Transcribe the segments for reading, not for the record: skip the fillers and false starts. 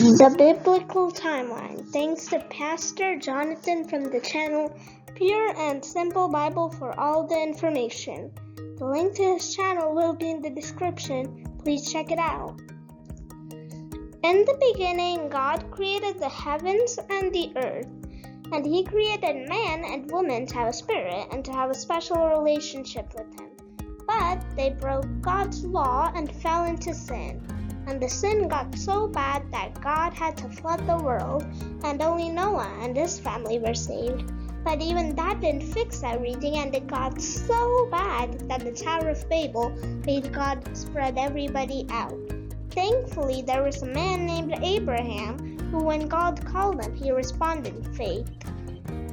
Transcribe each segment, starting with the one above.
The Biblical Timeline. Thanks to Pastor Jonathan from the channel Pure and Simple Bible for all the information. The link to his channel will be in the description. Please check it out. In the beginning, God created the heavens and the earth, and He created man and woman to have a spirit and to have a special relationship with Him. But they broke God's law and fell into sin. And the sin got so bad that God had to flood the world, and only Noah and his family were saved. But even that didn't fix everything, and it got so bad that the Tower of Babel made God spread everybody out. Thankfully, there was a man named Abraham who, when God called him, he responded in faith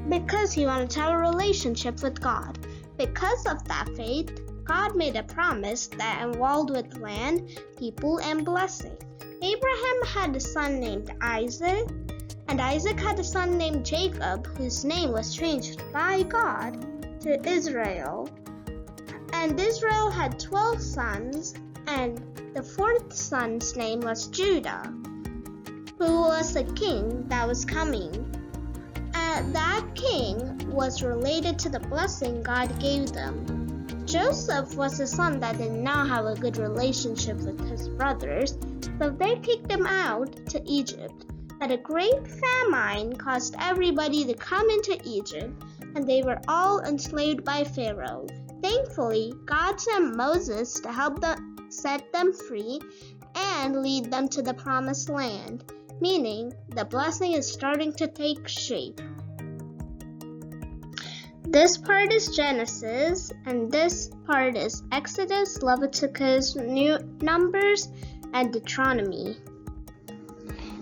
because he wanted to have a relationship with God. Because of that faith, God made a promise that involved with land, people, and blessing. Abraham had a son named Isaac, and Isaac had a son named Jacob, whose name was changed by God to Israel. And Israel had 12 sons, and the fourth son's name was Judah, who was a king that was coming. And that king was related to the blessing God gave them. Joseph was a son that did not have a good relationship with his brothers, so they kicked him out to Egypt. But a great famine caused everybody to come into Egypt, and they were all enslaved by Pharaoh. Thankfully, God sent Moses to help them set them free and lead them to the promised land, meaning the blessing is starting to take shape. This part is Genesis, and this part is Exodus, Leviticus, Numbers, and Deuteronomy.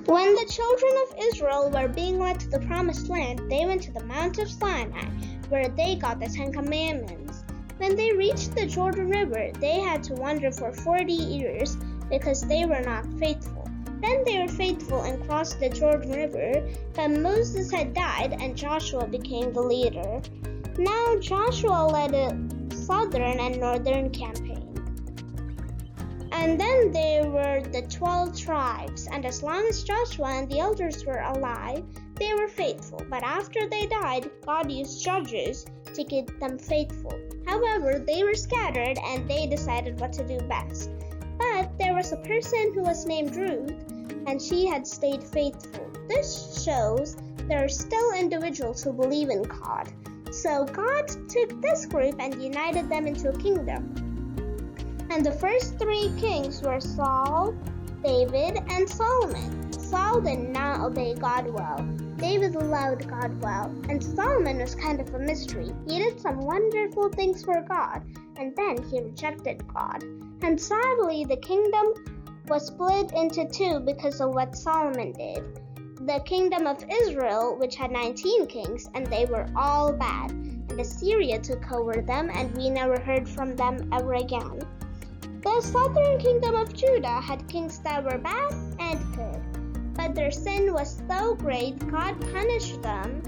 When the children of Israel were being led to the promised land, they went to the Mount of Sinai, where they got the 10 Commandments. When they reached the Jordan River, they had to wander for 40 years because they were not faithful. Then they were faithful and crossed the Jordan River, but Moses had died and Joshua became the leader. Now Joshua led a southern and northern campaign. And then there were the 12 tribes, and as long as Joshua and the elders were alive, they were faithful. But after they died, God used judges to keep them faithful. However, they were scattered and they decided what to do best. But there was a person who was named Ruth, and she had stayed faithful. This shows there are still individuals who believe in God. So God took this group and united them into a kingdom. And the first 3 kings were Saul, David, and Solomon. Saul did not obey God well. David loved God well, and Solomon was kind of a mystery. He did some wonderful things for God, and then he rejected God. And sadly, the kingdom was split into 2 because of what Solomon did. The kingdom of Israel, which had 19 kings, and they were all bad, and Assyria took over them, and we never heard from them ever again. The southern kingdom of Judah had kings that were bad and good, but their sin was so great, God punished them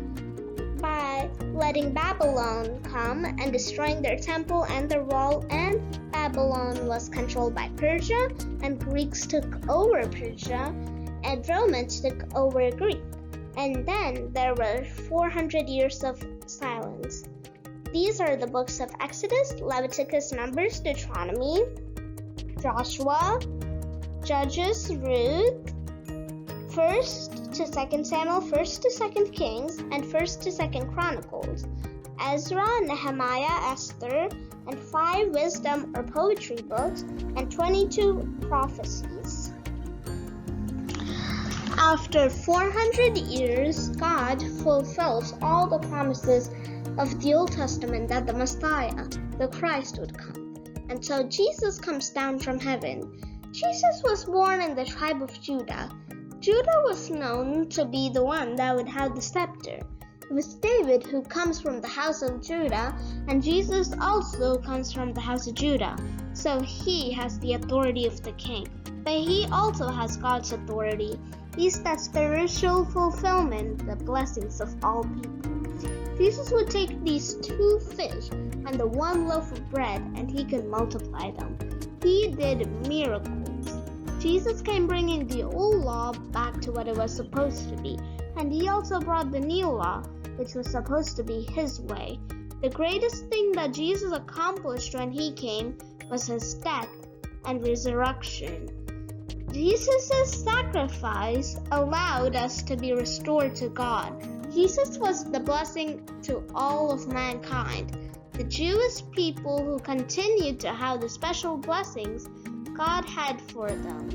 by letting Babylon come and destroying their temple and their wall, and Babylon was controlled by Persia, and Greeks took over Persia, and Romans took over Greece. And then there were 400 years of silence. These are the books of Exodus, Leviticus, Numbers, Deuteronomy, Joshua, Judges, Ruth, 1st to 2nd Samuel, 1st to 2nd Kings, and 1st to 2nd Chronicles, Ezra, Nehemiah, Esther, and 5 wisdom or poetry books, and 22 prophecies. After 400 years, God fulfills all the promises of the Old Testament that the Messiah, the Christ, would come. And so Jesus comes down from heaven. Jesus was born in the tribe of Judah. Judah was known to be the one that would have the scepter. It was David who comes from the house of Judah, and Jesus also comes from the house of Judah. So he has the authority of the king. But he also has God's authority. He's that spiritual fulfillment, the blessings of all people. Jesus would take these 2 fish and the 1 loaf of bread, and he could multiply them. He did miracles. Jesus came bringing the old law back to what it was supposed to be, and he also brought the new law, which was supposed to be his way. The greatest thing that Jesus accomplished when he came was his death and resurrection. Jesus' sacrifice allowed us to be restored to God. Jesus was the blessing to all of mankind. The Jewish people who continued to have the special blessings God had for them.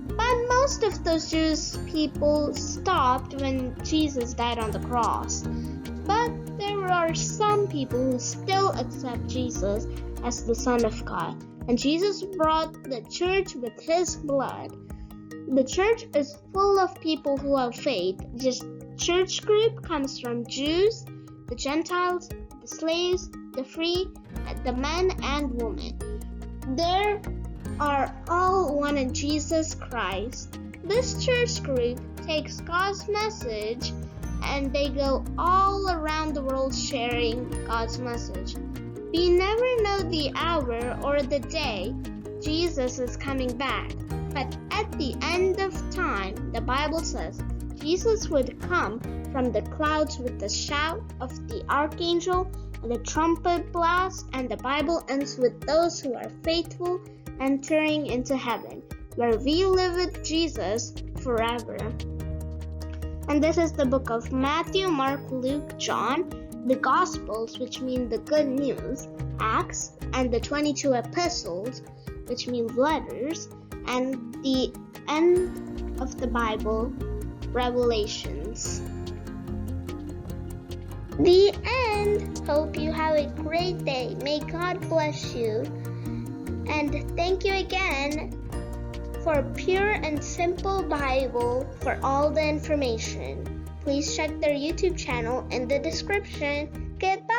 But most of those Jewish people stopped when Jesus died on the cross. But there are some people who still accept Jesus as the Son of God. And Jesus brought the church with his blood. The church is full of people who have faith. This church group comes from Jews, the Gentiles, the slaves, the free, the men and women. They are all one in Jesus Christ. This church group takes God's message and they go all around the world sharing God's message. We never know the hour or the day Jesus is coming back, but at the end of time, the Bible says Jesus would come from the clouds with the shout of the archangel and the trumpet blast, and the Bible ends with those who are faithful entering into heaven, where we live with Jesus forever. And this is the book of Matthew, Mark, Luke, John, the Gospels, which mean the good news, Acts, and the 22 epistles, which means letters, and the end of the Bible, Revelations. The end. Hope you have a great day. May God bless you. And thank you again for Pure and Simple Bible for all the information. Please check their YouTube channel in the description. Goodbye.